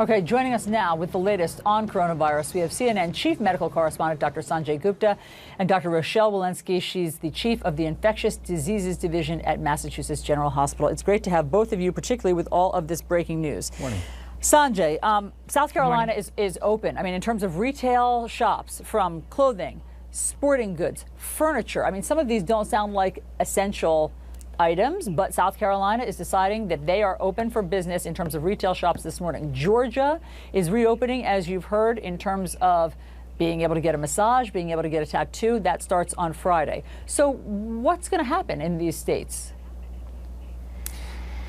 Okay, joining us now with the latest on coronavirus, we have CNN chief medical correspondent Dr. Sanjay Gupta and Dr. Rochelle Walensky. She's the chief of the Infectious Diseases Division at Massachusetts General Hospital. It's great to have both of you, particularly with all of this breaking news. Morning. Sanjay, South Carolina is open. I mean, in terms of retail shops, from clothing, sporting goods, furniture. I mean, some of these don't sound like essential items, but South Carolina is deciding that they are open for business in terms of retail shops this morning. Georgia is reopening, as you've heard, in terms of being able to get a massage, being able to get a tattoo. That starts on Friday. So what's going to happen in these states?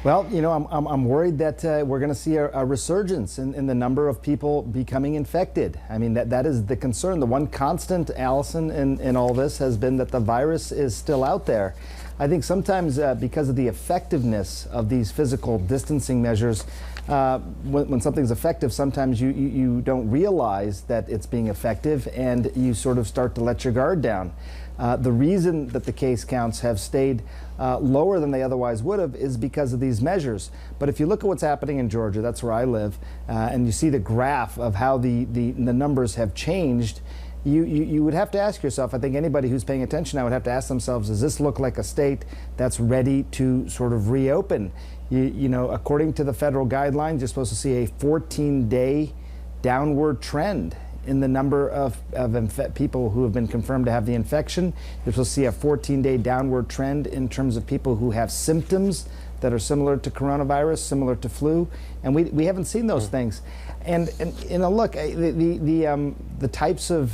Well, you know, I'm worried that we're going to see a resurgence in the number of people becoming infected. I mean, that is the concern. The one constant, Allison, in all this has been that the virus is still out there. I think sometimes because of the effectiveness of these physical distancing measures, when something's effective, sometimes you don't realize that it's being effective and you sort of start to let your guard down. The reason that the case counts have stayed lower than they otherwise would have is because of these measures. But if you look at what's happening in Georgia, that's where I live, and you see the graph of how the numbers have changed, you would have to ask yourself, I think anybody who's paying attention now would have to ask themselves, does this look like a state that's ready to sort of reopen? You know, according to the federal guidelines, you're supposed to see a 14-day downward trend in the number of people who have been confirmed to have the infection. You're supposed to see a 14-day downward trend in terms of people who have symptoms that are similar to coronavirus, similar to flu, and we haven't seen those things. And you know, look, the types of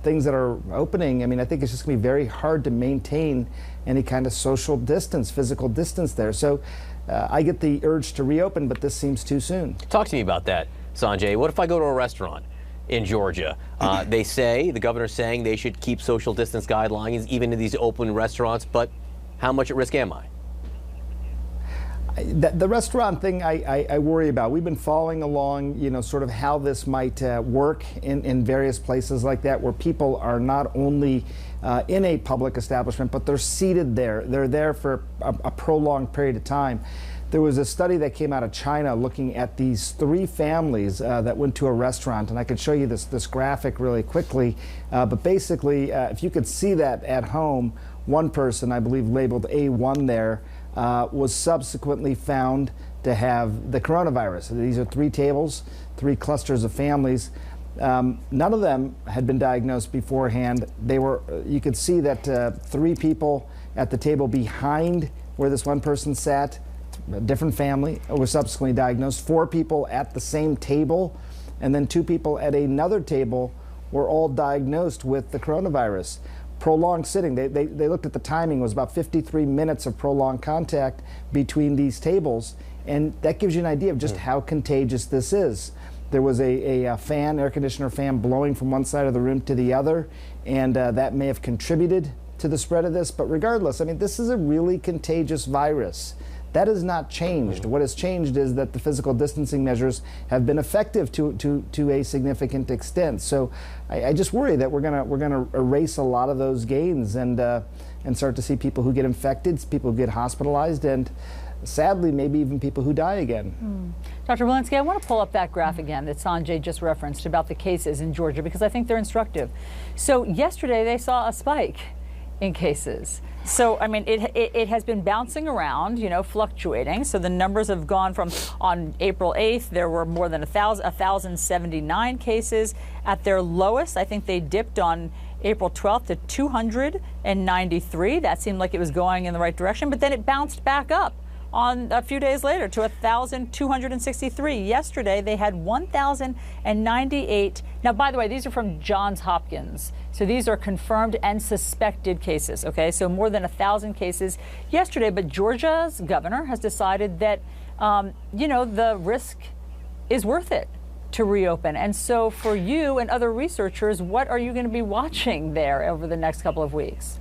things that are opening, I mean, I think it's just going to be very hard to maintain any kind of social distance, physical distance there. So I get the urge to reopen, but this seems too soon. Talk to me about that, Sanjay. What if I go to a restaurant in Georgia? They say, the governor's saying they should keep social distance guidelines even in these open restaurants, but how much at risk am I? The restaurant thing I worry about. We've been following along, you know, sort of how this might work in various places like that, where people are not only in a public establishment, but they're seated there. They're there for a prolonged period of time. There was a study that came out of China looking at these 3 families that went to a restaurant, and I could show you this graphic really quickly. But basically, if you could see that at home, one person, I believe labeled A1 there, was subsequently found to have the coronavirus. These are 3 tables, 3 clusters of families. None of them had been diagnosed beforehand. They were, you could see that 3 people at the table behind where this one person sat, a different family, were subsequently diagnosed. 4 people at the same table, and then 2 people at another table were all diagnosed with the coronavirus. Prolonged sitting, they looked at the timing, it was about 53 minutes of prolonged contact between these tables, and that gives you an idea of just how contagious this is. There was a fan, air conditioner fan, blowing from one side of the room to the other, and that may have contributed to the spread of this, but regardless, I mean, this is a really contagious virus. That has not changed. What has changed is that the physical distancing measures have been effective to a significant extent. So I just worry that we're gonna erase a lot of those gains and start to see people who get infected, people who get hospitalized, and sadly maybe even people who die again. Dr. Walensky, I want to pull up that graph again that Sanjay just referenced about the cases in Georgia, because I think they're instructive. So yesterday they saw a spike in cases. So, I mean, it has been bouncing around, you know, fluctuating. So the numbers have gone from, on April 8th, there were more than 1,079 cases. At their lowest, I think they dipped on April 12th to 293. That seemed like it was going in the right direction, but then it bounced back up on a few days later to 1,263. Yesterday, they had 1,098. Now, by the way, these are from Johns Hopkins. So these are confirmed and suspected cases, okay? So more than 1,000 cases yesterday, but Georgia's governor has decided that, you know, the risk is worth it to reopen. And so for you and other researchers, what are you going to be watching there over the next couple of weeks?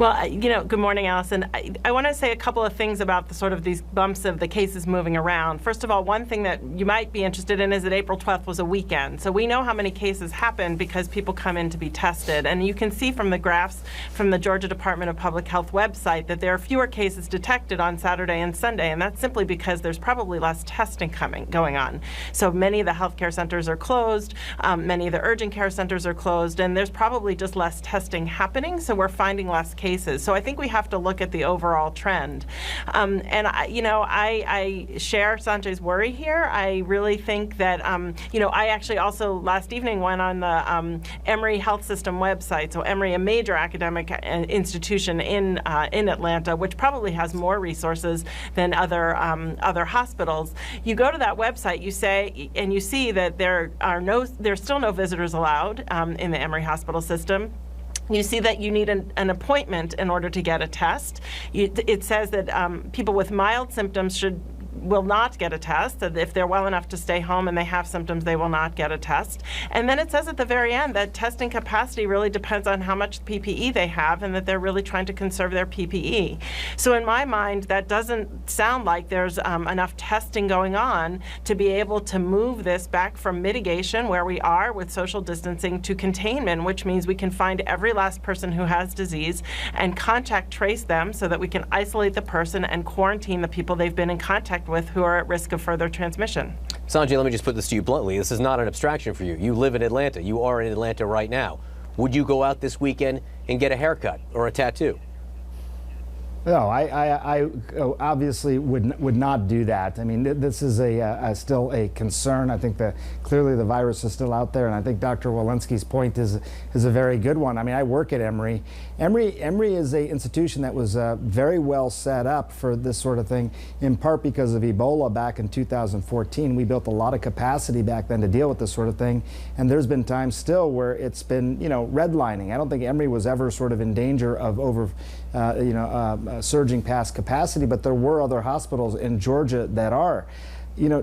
Well, good morning, Allison. I want to say a couple of things about the sort of these bumps of the cases moving around. First of all, one thing that you might be interested in is that April 12th was a weekend. So we know how many cases happen because people come in to be tested. And you can see from the graphs from the Georgia Department of Public Health website that there are fewer cases detected on Saturday and Sunday. And that's simply because there's probably less testing going on. So many of the healthcare centers are closed. Many of the urgent care centers are closed. And there's probably just less testing happening. So we're finding less cases. So I think we have to look at the overall trend. And I share Sanjay's worry here. I really think that, I actually also last evening went on the Emory Health System website. So Emory, a major academic institution in Atlanta, which probably has more resources than other hospitals. You go to that website, you see that there's still no visitors allowed in the Emory Hospital System. You see that you need an appointment in order to get a test. It says that people with mild symptoms will not get a test. That if they're well enough to stay home and they have symptoms, they will not get a test. And then it says at the very end that testing capacity really depends on how much PPE they have and that they're really trying to conserve their PPE. So in my mind, that doesn't sound like there's enough testing going on to be able to move this back from mitigation, where we are with social distancing, to containment, which means we can find every last person who has disease and contact trace them so that we can isolate the person and quarantine the people they've been in contact with who are at risk of further transmission. Sanjay, let me just put this to you bluntly. This is not an abstraction for you. You live in Atlanta. You are in Atlanta right now. Would you go out this weekend and get a haircut or a tattoo? No, I obviously would not do that. I mean, this is still a concern. I think that clearly the virus is still out there, and I think Dr. Walensky's point is a very good one. I mean, I work at Emory. Emory is an institution that was very well set up for this sort of thing, in part because of Ebola back in 2014. We built a lot of capacity back then to deal with this sort of thing, and there's been times still where it's been, redlining. I don't think Emory was ever sort of in danger of surging past capacity, but there were other hospitals in Georgia that are.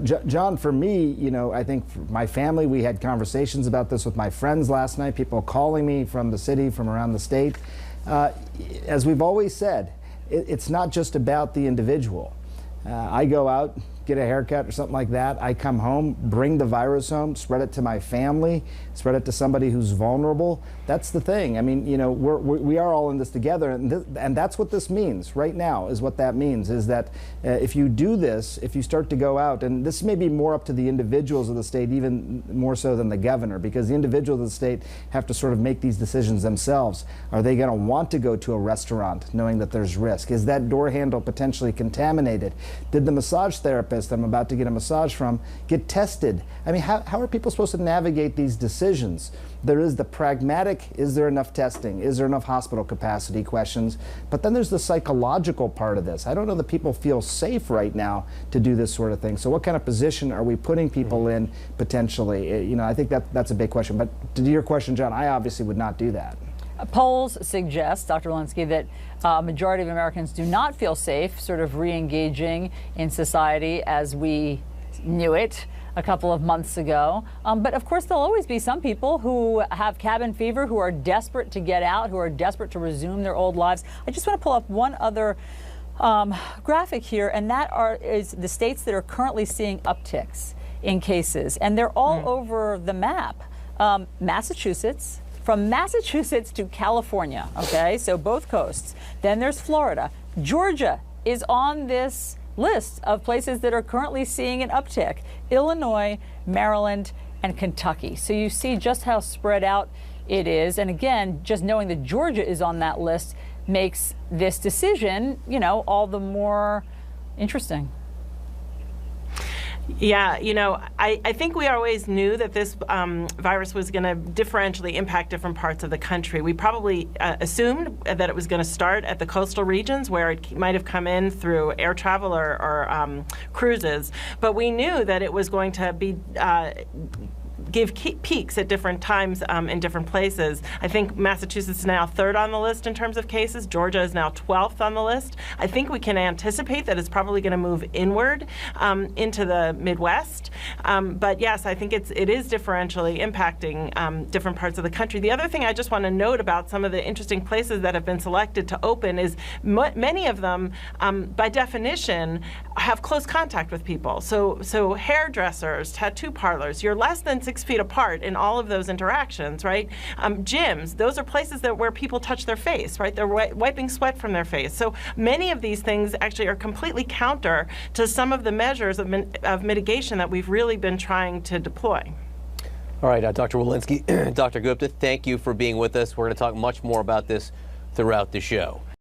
John, for me, I think for my family, we had conversations about this with my friends last night, people calling me from the city, from around the state. As we've always said, it's not just about the individual. I go out, get a haircut or something like that. I come home, bring the virus home, spread it to my family, spread it to somebody who's vulnerable. That's the thing. I mean, we are all in this together, and that's what this means right now. Is what that means is that if you do this, if you start to go out, and this may be more up to the individuals of the state, even more so than the governor, because the individuals of the state have to sort of make these decisions themselves. Are they going to want to go to a restaurant knowing that there's risk? Is that door handle potentially contaminated? Did the massage therapist I'm about to get a massage from get tested? I mean, how are people supposed to navigate these decisions? There is the pragmatic, is there enough testing? Is there enough hospital capacity questions? But then there's the psychological part of this. I don't know that people feel safe right now to do this sort of thing. So what kind of position are we putting people in potentially? I think that's a big question. But to your question, John, I obviously would not do that. Polls suggest, Dr. Walensky, that a majority of Americans do not feel safe sort of re-engaging in society as we knew it a couple of months ago. But of course, there'll always be some people who have cabin fever, who are desperate to get out, who are desperate to resume their old lives. I just want to pull up one other graphic here, and that is the states that are currently seeing upticks in cases. And they're all over the map. Massachusetts, from Massachusetts to California, okay, so both coasts. Then there's Florida. Georgia is on this list of places that are currently seeing an uptick. Illinois, Maryland, and Kentucky. So you see just how spread out it is. And again, just knowing that Georgia is on that list makes this decision, all the more interesting. Yeah, I think we always knew that this virus was going to differentially impact different parts of the country. We probably assumed that it was going to start at the coastal regions where it might have come in through air travel or cruises, but we knew that it was going to be give peaks at different times in different places. I think Massachusetts is now third on the list in terms of cases. Georgia is now 12th on the list. I think we can anticipate that it's probably going to move inward into the Midwest. But yes, I think it is differentially impacting different parts of the country. The other thing I just want to note about some of the interesting places that have been selected to open is many of them, by definition, have close contact with people. So hairdressers, tattoo parlors, you're less than 6 feet apart in all of those interactions, right? Gyms, those are places where people touch their face, right? They're wiping sweat from their face. So many of these things actually are completely counter to some of the measures of mitigation that we've really been trying to deploy. All right, Dr. Walensky, Dr. Gupta, thank you for being with us. We're going to talk much more about this throughout the show.